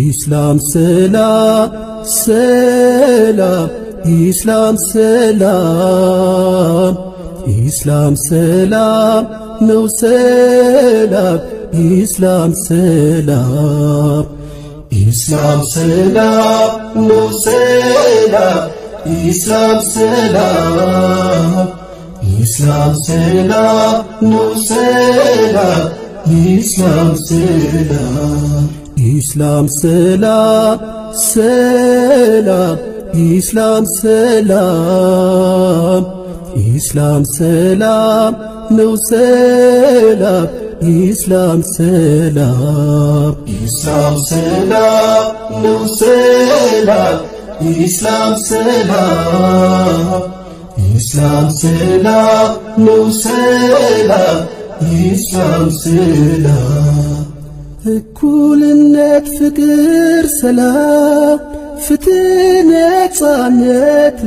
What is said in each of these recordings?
ኢስላም ሰላም ሰላም ኢስላም ሰላም ኢስላም ሰላም ነው ሰላም ኢስላም ሰላም ኢስላም ሰላም ነው ሰላም ኢስላም ሰላም ኢስላም ሰላም ነው ሰላም ኢስላም ሰላም ኢስላም ሰላም ሰላም ኢስላም ሰላም ኢስላም ሰላም ነው ሰላም ኢስላም ሰላም ኢስላም ሰላም ነው ሰላም ኢስላም ሰላም ኢስላም ሰላም ነው ሰላም ኢስላም ሰላም እኩልነት ፍቅር ሰላም ፍትህ ነጻነት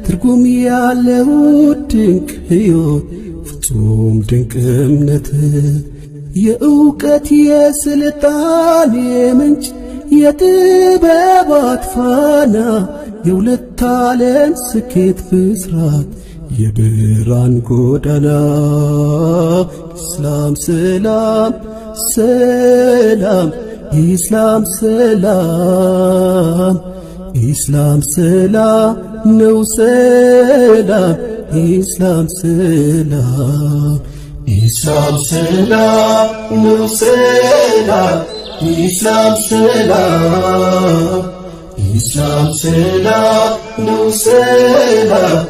ትርጉም ያለው ድንቅ ሕይወት ፍጹም ድንቅ እምነት የእውቀት የስልጣኔ ምንጭ የጥበባት ፋና የሁለት ዓለም ስኬት ብስራት የብርሃን ጎዳና ኢስላም ሰላም ሰላም ኢስላም ሰላም ኢስላም ሰላም ነው ሰላም ኢስላም ሰላም ኢስላም ሰላም ነው ሰላም ኢስላም ሰላም ኢስላም ሰላም ነው ሰላም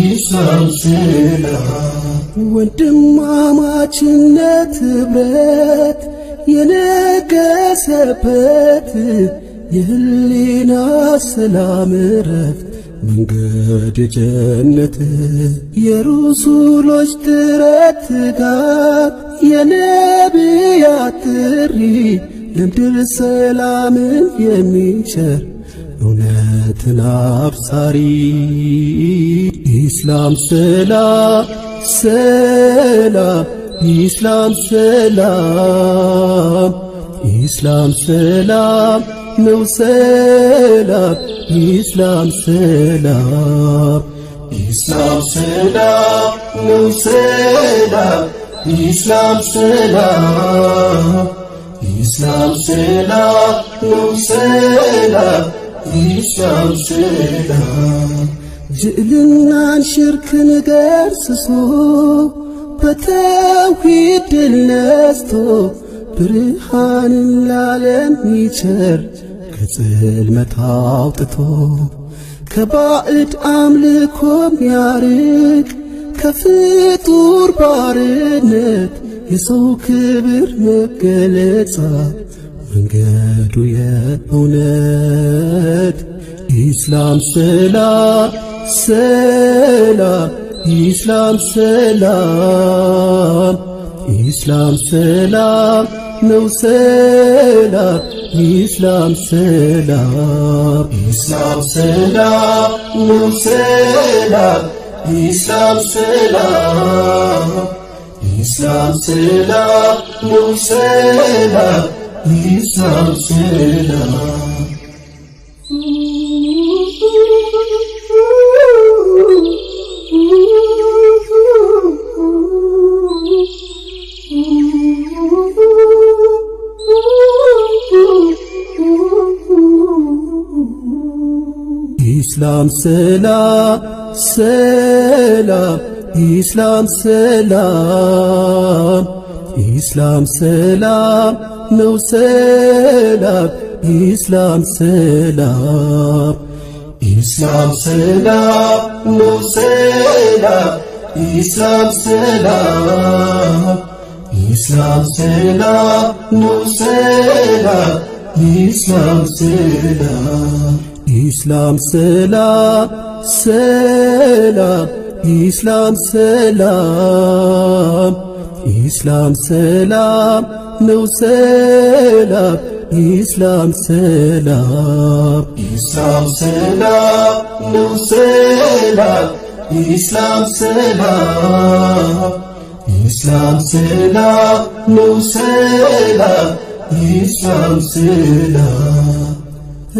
ኢስላም ሰላም ወንድማማችነት ኅብረት የነገሰበት የህሊና ሰላም ረፍት መንገድ የጀነት የሩሱሎች ጥረት ትጋት የነቢያት ጥሪ ለምድር ሰላምን የሚቸር እውነትን አብሳሪ ኢስላም ሰላም ሰላም ኢስላም ሰላም ኢስላም ሰላም ነው ሰላም ኢስላም ሰላም ኢስላም ሰላም ነው ሰላም ኢስላም ሰላም ኢስላም ሰላም ነው ሰላም ኢስላም ሰላም ጅዕልናን ሽርክን ገርስሶ በተውሂድ ድል ነስቶ ብርሃንን ላለም ይቸር ከጽልመት አውጥቶ ከባዕድ አምልኮ ሚያርቅ ከፍጡር ባርነት የሰው ክብር መገለጫ መንገዱ የእውነት ኢስላም ሰላም ሰላም ኢስላም ሰላም ኢስላም ሰላም ነው ሰላም ኢስላም ሰላም ኢስላም ሰላም ነው ሰላም ኢስላም ሰላም ኢስላም ሰላም ነው ሰላም ኢስላም ሰላም ኢስላም ሰላም ሰላም ኢስላም ሰላም ኢስላም ሰላም ነው ሰላም ኢስላም ሰላም ኢስላም ሰላም ነው ሰላም ኢስላም ሰላም ኢስላም ሰላም ነው ሰላም ኢስላም ሰላም ኢስላም ሰላም ሰላም ኢስላም ሰላም ኢስላም ሰላም ነው ሰላም ኢስላም ሰላም ኢስላም ሰላም ነው ሰላም ኢስላም ሰላም ኢስላም ሰላም ነው ሰላም ኢስላም ሰላም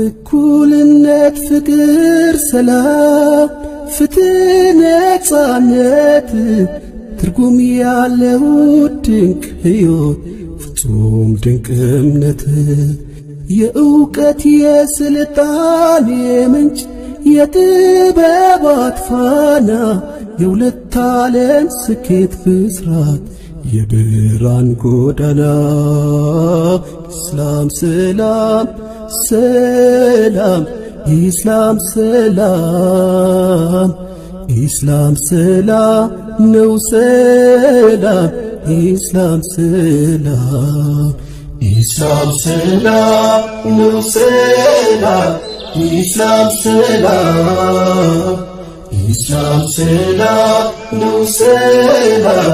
እኩልነት ፍቅር ሰላም ፍትህ ነፃነት ትርጉም ያለው ድንቅ ሕይወት ፍጹም ድንቅ እምነት የእውቀት የስልጣኔ ምንጭ የጥበባት ፋና የሁለት ዓለም ስኬት ብስራት የብርሃን ጎዳና ኢስላም ሰላም ሰላም ኢስላም ሰላም ኢስላም ሰላም ነው ሰላም ኢስላም ሰላም ኢስላም ሰላም ነው ሰላም ኢስላም ሰላም ኢስላም ሰላም ነው ሰላም